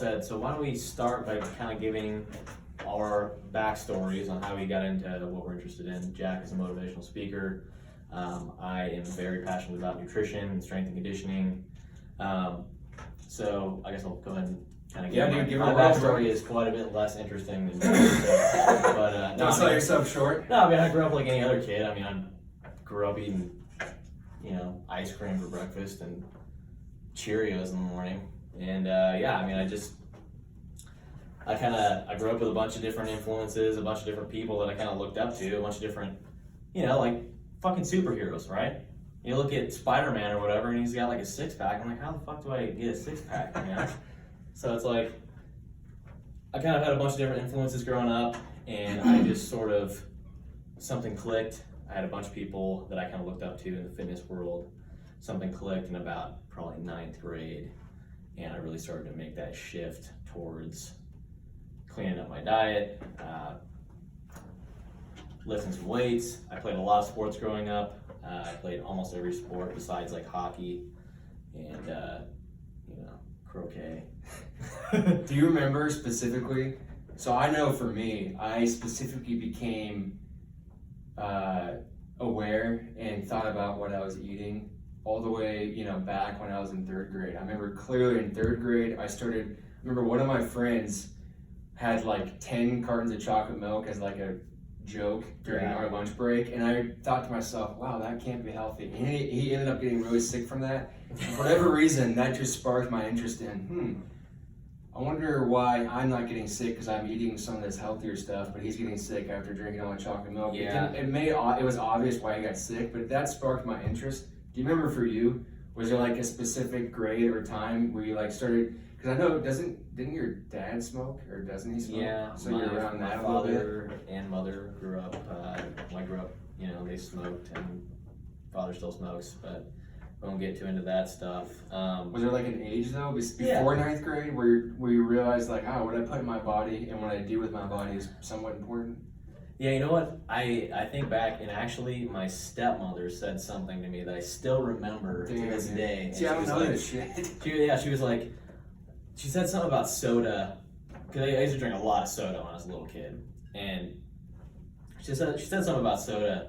said. So why don't we start by kind of giving our backstories on how we got into what we're interested in. Jack is a motivational speaker. I am very passionate about nutrition and strength and conditioning. So I guess I'll go ahead and kind of give my backstory is quite a bit less interesting than yours. But don't sell yourself short. No, I mean I grew up like any other kid. I mean I grew up eating, ice cream for breakfast and Cheerios in the morning. And I mean I grew up with a bunch of different influences, a bunch of different people that I kind of looked up to, a bunch of different, like fucking superheroes, right? You look at Spider-Man or whatever, and he's got like a six-pack. I'm like, how the fuck do I get a six-pack, So it's like, I kind of had a bunch of different influences growing up, and I just sort of, something clicked. I had a bunch of people that I kind of looked up to in the fitness world. Something clicked in about probably 9th grade, and I really started to make that shift towards cleaning up my diet, lifting some weights. I played a lot of sports growing up. I played almost every sport besides like hockey and croquet. Do you remember specifically? So I know for me, I specifically became aware and thought about what I was eating all the way, back when I was in 3rd grade. I remember clearly in 3rd grade, I remember one of my friends had like 10 cartons of chocolate milk as like a joke during our lunch break, and I thought to myself, wow, that can't be healthy. And he ended up getting really sick from that. For whatever reason, that just sparked my interest in, I wonder why I'm not getting sick because I'm eating some of this healthier stuff, but he's getting sick after drinking all the chocolate milk. Yeah. It was obvious why he got sick, but that sparked my interest. Do you remember for you, was there like a specific grade or time where you like started, because I know didn't your dad smoke, or doesn't he smoke? Yeah, so you're around my that a father little bit? and mother grew up, when I grew up, they smoked, and father still smokes, but we won't get too into that stuff. Was there like an age though, before 9th grade, where you realized like, what I put in my body and what I do with my body is somewhat important? Yeah, you know what? I think back, and actually my stepmother said something to me that I still remember to this day. See, I don't know this shit. She was like, she said something about soda, because I used to drink a lot of soda when I was a little kid, and she said something about soda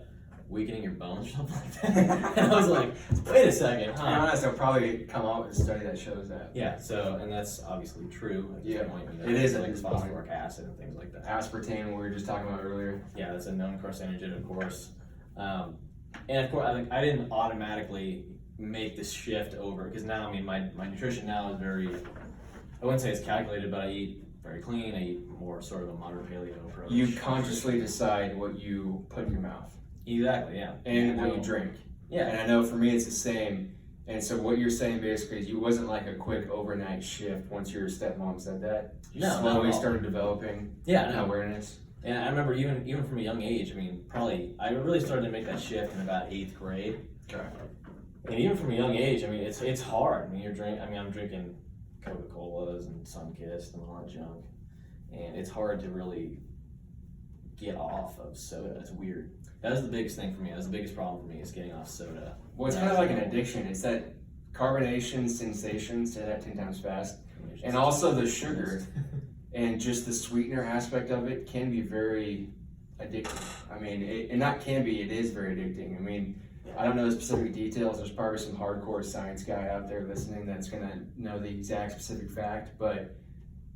weakening your bones or something like that. And I was like, wait a second, To be honest, I'll probably come out with a study that shows that. Yeah, so, and that's obviously true at this point. It is like phosphoric acid and things like that. Aspartame, we were just talking about earlier. Yeah, that's a known carcinogen, of course. And of course, I didn't automatically make this shift over, because now, my nutrition now is very, I wouldn't say it's calculated, but I eat very clean. I eat more sort of a moderate paleo approach. You consciously decide what you put in your mouth. Exactly, yeah. And what you drink. Yeah. And I know for me it's the same. And so what you're saying basically is you wasn't like a quick overnight shift once your stepmom said that. You slowly started developing awareness. And I remember even from a young age, I really started to make that shift in about 8th grade. Okay. And even from a young age, it's hard. I'm drinking Coca-Colas and Sunkist and all that junk. And it's hard to really get off of soda. It's weird. That was the biggest thing for me. That was the biggest problem for me, is getting off soda. Well, it's kind of like an addiction. It's that carbonation sensation, say that 10 times fast, and also the sugar and just the sweetener aspect of it can be very addicting. It is very addicting. I don't know the specific details. There's probably some hardcore science guy out there listening that's going to know the exact specific fact, but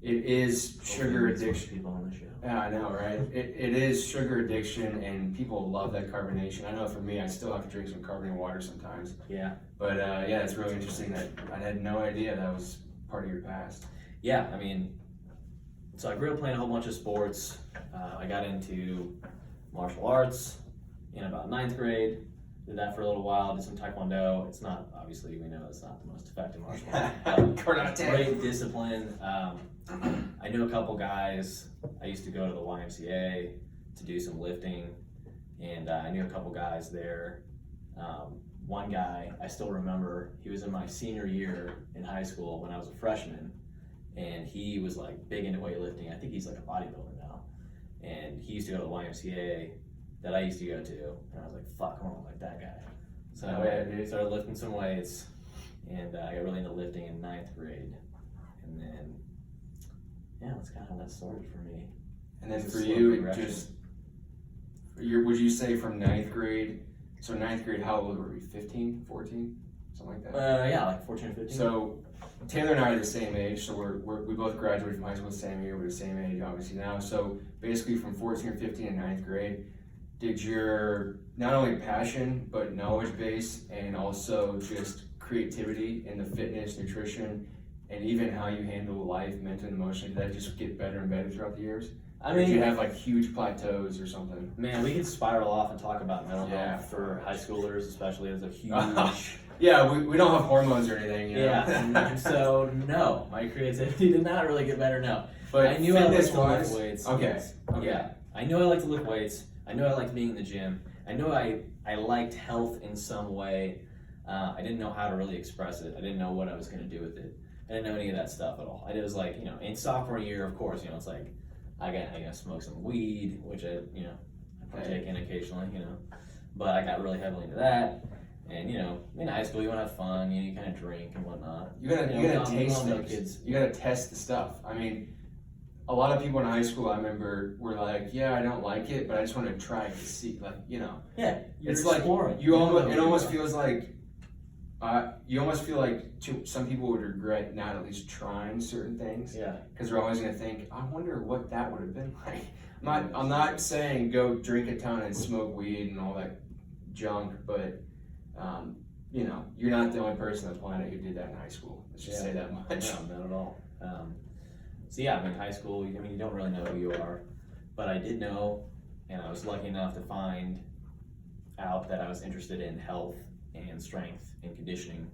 it is sugar addiction. People on the show. Yeah, I know, right? It is sugar addiction, and people love that carbonation. I know for me, I still have to drink some carbonated water sometimes. Yeah. But it's really interesting that I had no idea that was part of your past. Yeah, so I grew up playing a whole bunch of sports. I got into martial arts in about 9th grade. Did that for a little while, did some Taekwondo. It's not, obviously, we know it's not the most effective martial art. Great discipline. I knew a couple guys. I used to go to the YMCA to do some lifting, and I knew a couple guys there. One guy, I still remember, he was in my senior year in high school when I was a freshman, and he was like big into weightlifting. I think he's like a bodybuilder now. And he used to go to the YMCA that I used to go to, and I was like, fuck, I want to look like that guy. So I started lifting some weights, and I got really into lifting in 9th grade. And then yeah, that's kind of how that started for me. And then It's a for slow you, progression. would you say from ninth grade? So ninth grade, how old were we? 15, 14, something like that. Yeah, like 14 or 15. So Taylor and I are the same age, so we both graduated from high school the same year. We're the same age, obviously now. So basically, from 14 or 15 in ninth grade, did your not only passion but knowledge base and also just creativity in the fitness, nutrition, and even how you handle life, mental and emotionally, did that just get better and better throughout the years? I Or did you mean, have like huge plateaus or something? man, we could spiral off and talk about mental Yeah. health for high schoolers, especially. There's a huge. Yeah, we don't have hormones or anything, you know? Yeah, and so no, my creativity did not really get better. No, But I knew I liked to fitness-wise, lift weights. okay, yes. okay. Yeah, I knew I liked to lift weights. I knew I liked being in the gym. I knew I liked health in some way. I didn't know how to really express it. I didn't know what I was going to do with it. I didn't know any of that stuff at all. It was like, in sophomore year, of course, it's like I got smoke some weed, which I partake in occasionally, but I got really heavily into that. And in high school, you want to have fun. You kind of drink and whatnot. You gotta taste things. Kids. You gotta test the stuff. I mean, a lot of people in high school, I remember, were like, "Yeah, I don't like it, but I just want to try it to see." Like, Yeah, it's exploring. like it almost feels like you almost feel like some people would regret not at least trying certain things. Yeah. Because they're always gonna think, "I wonder what that would have been like." I'm not saying go drink a ton and smoke weed and all that junk, but you're not the only person on the planet who did that in high school. Let's just say that much. No, not at all. So yeah, high school, you don't really know who you are, but I did know, and I was lucky enough to find out that I was interested in health and strength and conditioning,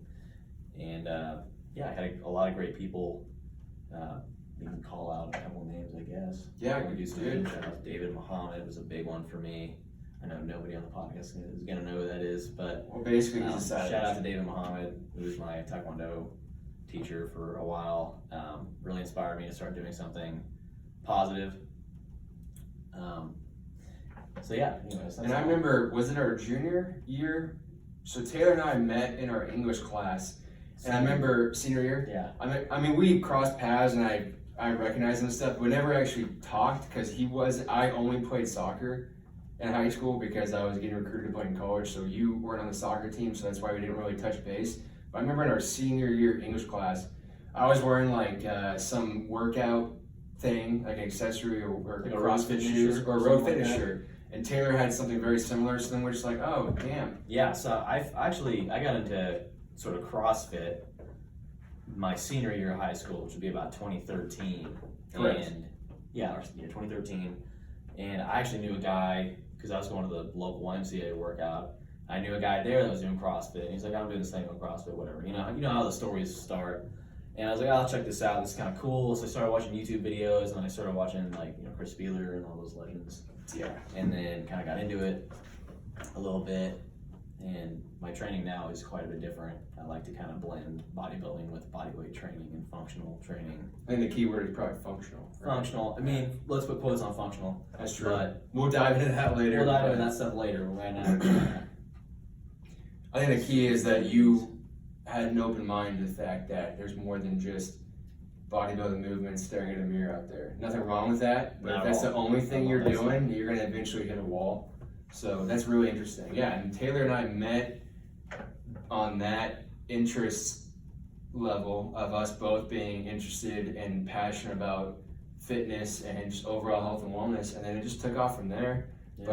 and I had a lot of great people. You can call out a couple names, I guess. Yeah, we do some good. shout out to David Muhammad was a big one for me. I know nobody on the podcast is gonna know who that is, but Well, basically, he's a savage. shout out to David Muhammad, who was my Taekwondo teacher for a while. Really inspired me to start doing something positive. So yeah, anyways. And I remember, was it our junior year? So Taylor and I met in our English class, and I remember senior year. Yeah. I mean, we crossed paths, and I recognized him and stuff. We never actually talked because I only played soccer in high school because I was getting recruited to play in college. So you weren't on the soccer team, so that's why we didn't really touch base. But I remember in our senior year English class, I was wearing like some workout thing, like an accessory or Like a CrossFit road shoes shirt or a or road something fitness like that. shirt. And Taylor had something very similar, so then we're just like, oh, damn. Yeah, so I got into sort of CrossFit my senior year of high school, which would be about 2013. Correct. And 2013. And I actually knew a guy, because I was going to the local YMCA workout. I knew a guy there that was doing CrossFit. And he's like, I'm doing this thing on CrossFit, whatever. You know how the stories start. And I was like, I'll check this out. This is kind of cool. So I started watching YouTube videos, and then I started watching Chris Beeler and all those legends. Yeah. And then kind of got into it a little bit. And my training now is quite a bit different. I like to kind of blend bodybuilding with bodyweight training and functional training. I think the key word is probably functional. Right? Functional. Let's put quotes on functional. That's true. But We'll dive into that later. we'll dive into that stuff later. Right now. I think the key is that you had an open mind to the fact that there's more than just bodybuilding movements staring at a mirror out there. Nothing wrong with that, but Not if at that's all. the only thing Not you're at all. doing, you're going to eventually hit a wall. So that's really interesting. Yeah, and Taylor and I met on that interest level of us both being interested and passionate about fitness and just overall health and wellness, and then it just took off from there. Yeah.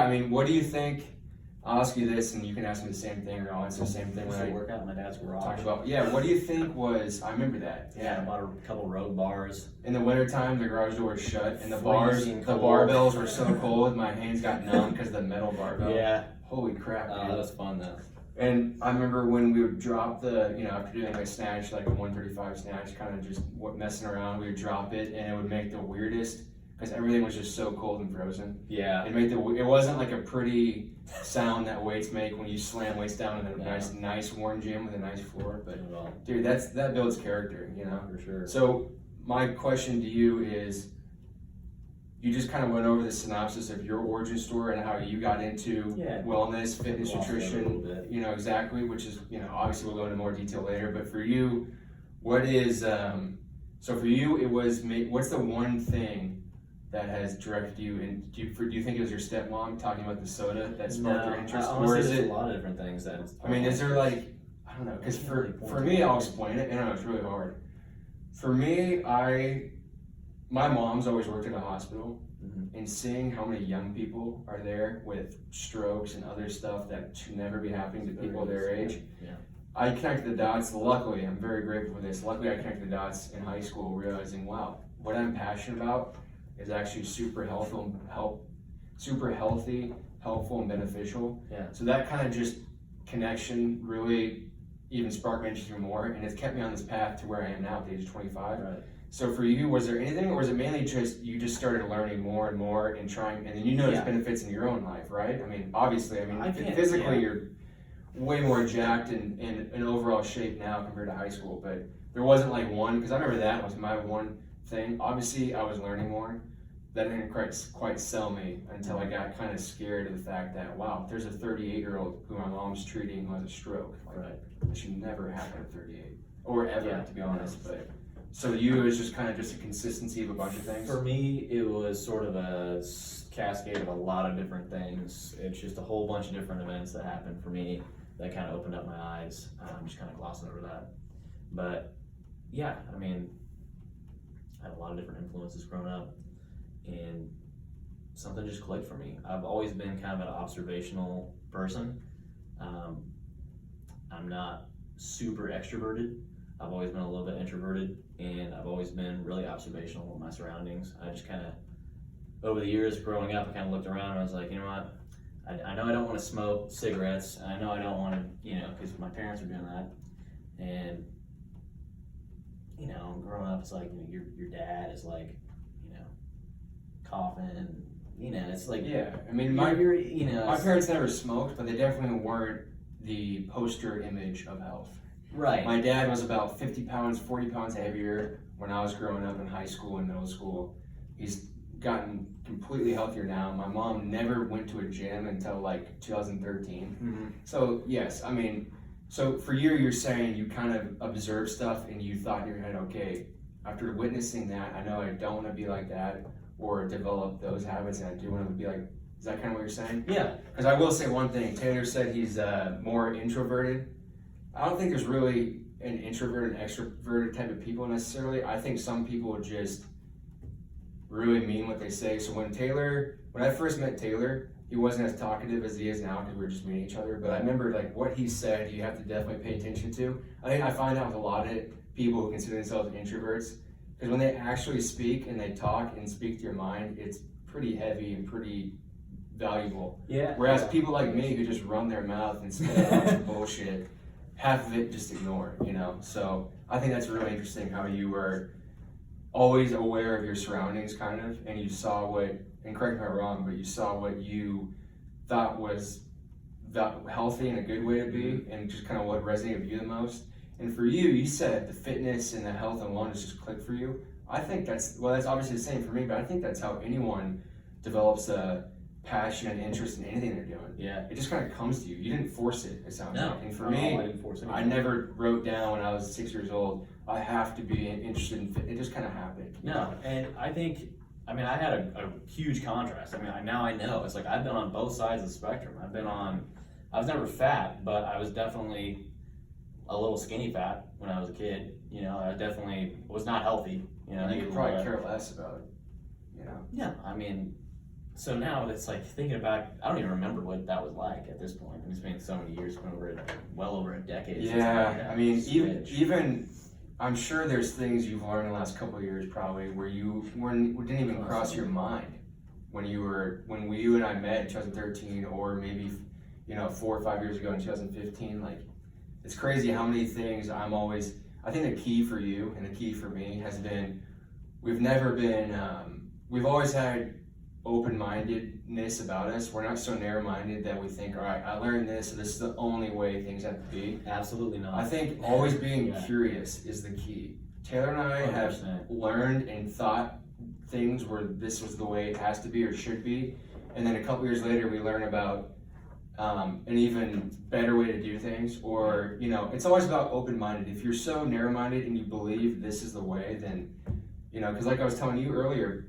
But what do you think? I'll ask you this, and you can ask me the same thing, or I'll answer the same thing Used when to I work out in my dad's garage. talk about. Yeah, what do you think was? I remember that. Yeah, I bought a couple road bars. In the wintertime, the garage door was shut, and the Freezing cold. barbells were so cold, my hands got numb because of the metal barbell. Yeah. Holy crap, That dude. was fun though. And I remember when we would drop after doing a snatch, like a 135 snatch, kind of just messing around, we would drop it, and it would make the weirdest, because everything was just so cold and frozen. Yeah. It wasn't like a pretty sound that weights make when you slam weights down in a Yeah. nice warm gym with a nice floor. But Well, dude, that builds character, for sure. So my question to you is, you just kind of went over the synopsis of your origin story and how you got into wellness, fitness, Lost it a little nutrition, bit. exactly, which is, obviously we'll go into more detail later, but for you, what is, So for you, it was, what's the one thing that has directed you, and do you think it was your stepmom talking about the soda that sparked your interest? Honestly, or is there's it, a lot of different things that. I mean, is there like, I don't know, because for me, I'll explain it, and I know it's really hard. For me, my mom's always worked in a hospital, and seeing how many young people are there with strokes and other stuff that should never be happening to people their age. Yeah. I connected the dots. Luckily, I'm very grateful for this. Luckily, I connected the dots in high school, realizing, wow, what I'm passionate about is actually super healthy, helpful, and beneficial. Yeah. So that kind of just connection really even sparked my interest even more, and it's kept me on this path to where I am now at the age of 25. Right. So for you, was there anything, or was it mainly just you just started learning more and more and trying, and then you noticed benefits in your own life, right? I mean, obviously, physically you're way more jacked and in overall shape now compared to high school, but there wasn't like one, because I remember that was my one thing. Obviously, I was learning more. That didn't quite sell me until I got kind of scared of the fact that, wow, there's a 38-year-old who my mom's treating who has a stroke. Like, that should never happen at 38, or ever, to be honest. But so you, it was just kind of just a consistency of a bunch of things? For me, it was sort of a cascade of a lot of different things. It's just a whole bunch of different events that happened for me that kind of opened up my eyes. I'm just kind of glossing over that. But yeah, I mean, I had a lot of different influences growing up, and something just clicked for me. I've always been kind of an observational person. I'm not super extroverted. I've always been a little bit introverted, and I've always been really observational with my surroundings. I just kind of, over the years growing up, I kind of looked around and I was like, you know what? I know I don't want to smoke cigarettes, and I know I don't want to, because my parents are doing that. And, growing up, it's like, your dad is like, coughing, it's like, yeah, I mean, my parents never smoked, but they definitely weren't the poster image of health. Right. My dad was about 50 pounds, 40 pounds heavier when I was growing up in high school and middle school. He's gotten completely healthier now. My mom never went to a gym until like 2013. Mm-hmm. So yes, I mean, so for you, you're saying you kind of observed stuff and you thought in your head, okay, after witnessing that, I know I don't want to be like that or develop those habits, and I do want to be like, is that kind of what you're saying? Yeah. Because I will say one thing, Taylor said he's more introverted. I don't think there's really an introverted and extroverted type of people necessarily. I think some people just really mean what they say. So when I first met Taylor, he wasn't as talkative as he is now because we were just meeting each other. But I remember like what he said, you have to definitely pay attention to. I find out with a lot of people who consider themselves introverts, because when they actually speak and they talk and speak to your mind, it's pretty heavy and pretty valuable. Yeah. Whereas people like me who just run their mouth and spit a bunch of bullshit, half of it just ignore, So I think that's really interesting how you were always aware of your surroundings kind of, and you saw and correct me if I'm wrong, but you saw what you thought was healthy and a good way to be, and just kind of what resonated with you the most. And for you, you said the fitness and the health and wellness just clicked for you. I think that's obviously the same for me, but I think that's how anyone develops a passion and interest in anything they're doing. Yeah. It just kind of comes to you. You didn't force it, it sounds like. And for me, me, I didn't force it. I never wrote down when I was 6 years old, I have to be interested in fitness. It just kind of happened. No, and I had a huge contrast. Now I know. It's like I've been on both sides of the spectrum. I was never fat, but I was definitely a little skinny fat when I was a kid. I definitely was not healthy. You could probably care less about it. Yeah, so now it's like thinking back, I don't even remember what that was like at this point. It's been so many years, well over a decade. Yeah, even I'm sure there's things you've learned in the last couple of years probably where you didn't even cross your mind when you and I met in 2013, or maybe 4 or 5 years ago in 2015. Like, it's crazy how many things I think the key for you and the key for me has been, we've always had open-mindedness about us. We're not so narrow-minded that we think, all right, I learned this, so this is the only way things have to be. Absolutely not. I think always being curious is the key. Taylor and I 100%. Have learned and thought things where this was the way it has to be or should be, and then a couple years later we learn about an even better way to do things, or it's always about open-minded. If you're so narrow-minded and you believe this is the way, then because like I was telling you earlier,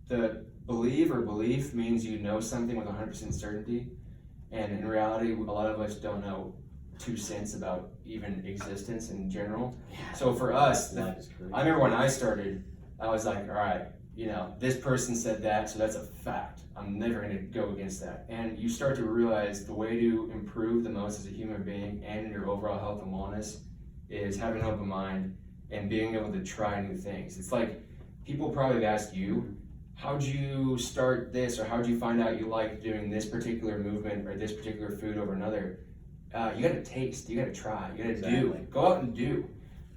the belief means you know something with 100% certainty, and in reality a lot of us don't know 2 cents about even existence in general. So for us, I remember when I started, I was like, all right, this person said that, so that's a fact. I'm never going to go against that. And you start to realize the way to improve the most as a human being and in your overall health and wellness is having an open mind and being able to try new things. It's like people probably have asked you, how'd you start this, or how'd you find out you like doing this particular movement or this particular food over another? You got to taste, you got to try, you got to do. Go out and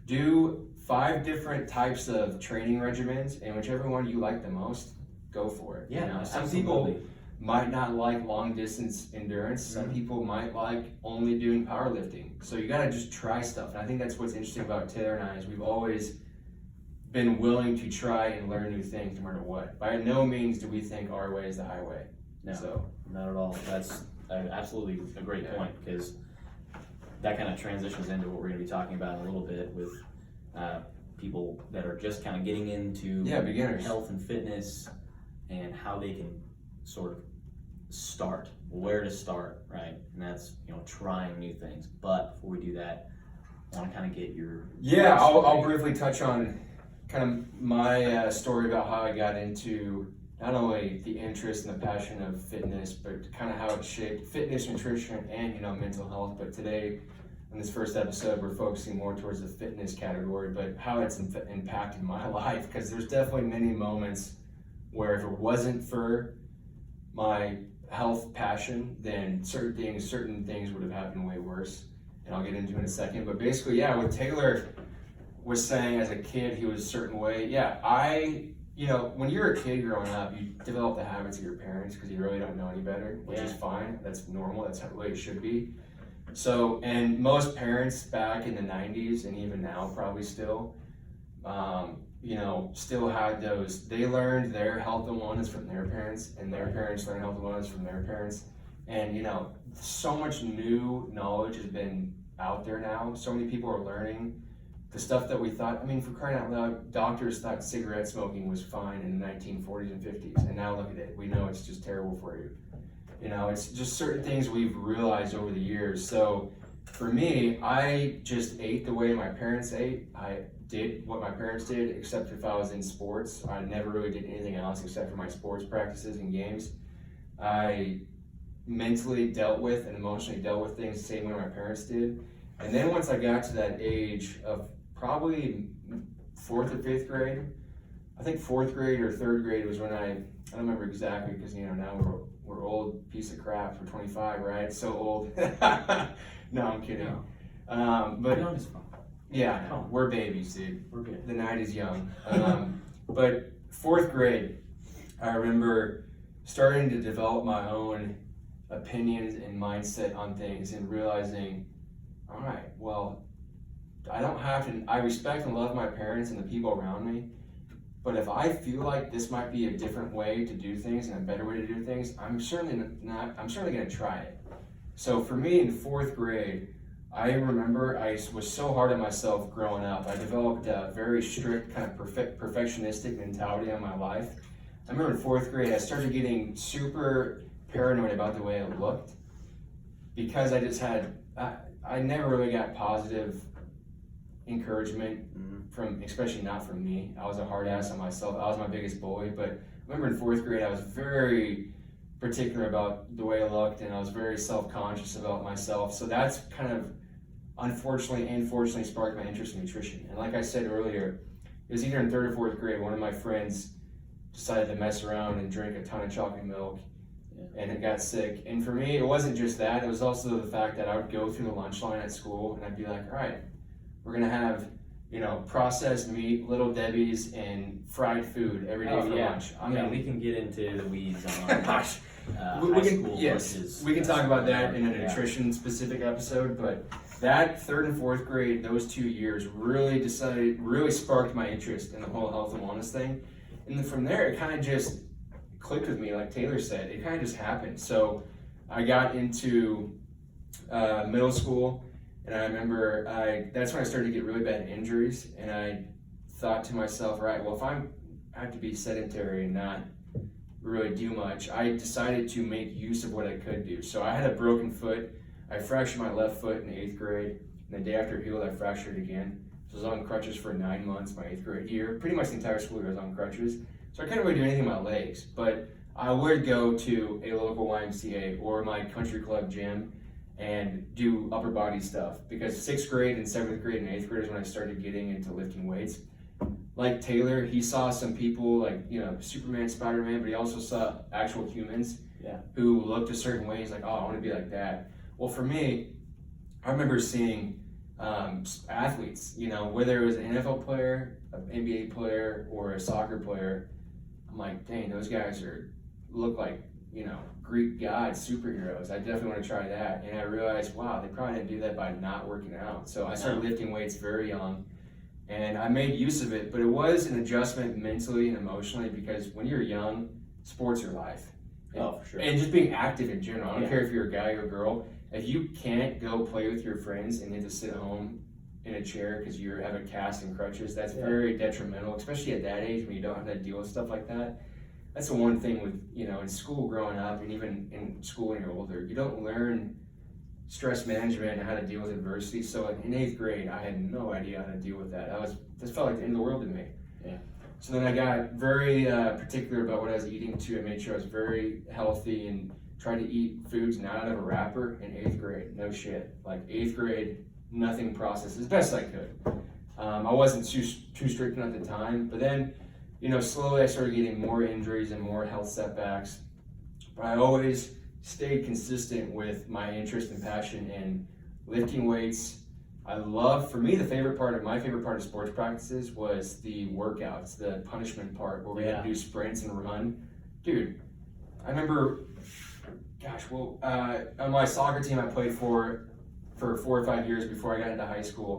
do 5 different types of training regimens, and whichever one you like the most, go for it. Yeah, some people might not like long distance endurance. Some people might like only doing powerlifting. So you got to just try stuff. And I think that's what's interesting about Taylor and I, is we've always been willing to try and learn new things no matter what. By no means do we think our way is the highway. No, not at all. That's absolutely a great point, because that kind of transitions into what we're going to be talking about in a little bit with people that are just kind of getting into beginners, health and fitness, and how they can sort of start, where to start, right? And that's trying new things. But before we do that, I want to kind of get your I'll briefly touch on kind of my story about how I got into not only the interest and the passion of fitness, but kind of how it shaped fitness, nutrition, and mental health. But today, in this first episode, we're focusing more towards the fitness category, but how it's impacted my life, because there's definitely many moments where if it wasn't for my health passion, then certain things would have happened way worse, and I'll get into in a second. But basically, what Taylor was saying, as a kid he was a certain way. When you're a kid growing up, you develop the habits of your parents because you really don't know any better, which is fine. That's normal. That's how the way it should be. So, and most parents back in the 90s and even now probably still, still had those. They learned their health and wellness from their parents, and their parents learned health and wellness from their parents. And so much new knowledge has been out there now. So many people are learning the stuff that we thought. I mean, for crying out loud, doctors thought cigarette smoking was fine in the 1940s and 50s, and now look at it. We know it's just terrible for you. It's just certain things we've realized over the years. So for me, I just ate the way my parents ate. I did what my parents did, except if I was in sports. I never really did anything else except for my sports practices and games. I mentally dealt with and emotionally dealt with things the same way my parents did. And then once I got to that age of probably 4th or 5th grade, I think 4th grade or 3rd grade was when I don't remember exactly, because now we're old piece of crap. We're 25, right? So old. No, I'm kidding. But young is fun. We're babies, dude. We're good. The night is young. But 4th grade, I remember starting to develop my own opinions and mindset on things, and realizing, all right, well, I don't have to. I respect and love my parents and the people around me, but if I feel like this might be a different way to do things and a better way to do things, I'm certainly going to try it. So for me in 4th grade, I remember I was so hard on myself growing up. I developed a very strict kind of perfectionistic mentality on my life. I remember in 4th grade, I started getting super paranoid about the way I looked, because I just had, I never really got positive encouragement from, especially not from me. I was a hard ass on myself. I was my biggest bully. But I remember in 4th grade, I was very particular about the way I looked, and I was very self-conscious about myself. So that's kind of, unfortunately and fortunately, sparked my interest in nutrition. And like I said earlier, it was either in 3rd or 4th grade, one of my friends decided to mess around and drink a ton of chocolate milk, and it got sick. And for me, it wasn't just that. It was also the fact that I would go through the lunch line at school, and I'd be like, all right, we're going to have, processed meat, Little Debbie's, and fried food every day for lunch. We can get into the weeds on gosh. We can talk about that in a nutrition specific episode, but that 3rd and 4th grade, those 2 years really sparked my interest in the whole health and wellness thing. And then from there, it kind of just clicked with me, like Taylor said. It kind of just happened. So I got into middle school, and I remember that's when I started to get really bad injuries, and I thought to myself, right, well, if I have to be sedentary and not really do much, I decided to make use of what I could do. So I had a broken foot. I fractured my left foot in 8th grade, and the day after it healed, I fractured again. So I was on crutches for 9 months, my 8th grade year. Pretty much the entire school year I was on crutches. So I couldn't really do anything with my legs, but I would go to a local YMCA or my country club gym and do upper body stuff, because 6th grade and 7th grade and 8th grade is when I started getting into lifting weights. Like Taylor, he saw some people like, you know, Superman, Spider-Man, but he also saw actual humans who looked a certain way. He's like, oh, I want to be like that. Well, for me, I remember seeing athletes, you know, whether it was an NFL player, an NBA player, or a soccer player. I'm like, dang, those guys look like, you know, Greek gods, superheroes. I definitely want to try that. And I realized, wow, they probably didn't do that by not working out. So I started lifting weights very young, and I made use of it. But it was an adjustment mentally and emotionally, because when you're young, sports are life. Oh, for sure. And just being active in general. I don't care if you're a guy or a girl. If you can't go play with your friends and you have to sit home in a chair because you have a cast and crutches, that's very detrimental, especially at that age when you don't have to deal with stuff like that. That's the one thing with, you know, in school growing up, and even in school when you're older, you don't learn stress management and how to deal with adversity. So in 8th grade, I had no idea how to deal with that. This felt like the end of the world to me. Yeah. So then I got very particular about what I was eating too. I made sure I was very healthy and tried to eat foods not out of a wrapper in 8th grade. No shit. Like 8th grade, nothing processed as best I could. I wasn't too strict at the time, but then, you know, slowly I started getting more injuries and more health setbacks. But I always stayed consistent with my interest and passion in lifting weights. For me, my favorite part of sports practices was the workouts, the punishment part where we had to do sprints and run. Dude, I remember, on my soccer team I played for 4 or 5 years before I got into high school,